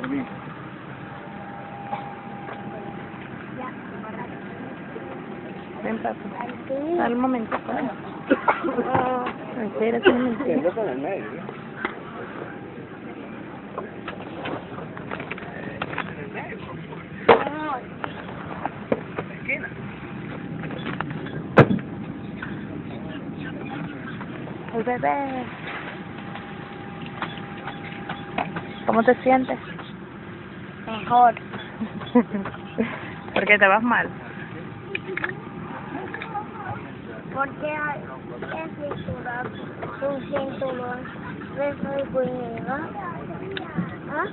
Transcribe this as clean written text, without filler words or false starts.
dormir. Ven, papi. Dale un momento. Espérate un momento. Siendo con el medio, ¿eh? Esquina. El bebé. ¿Cómo te sientes? Mejor. ¿Por qué te vas mal? Porque hay un cinturón de seguridad. ¿Ah?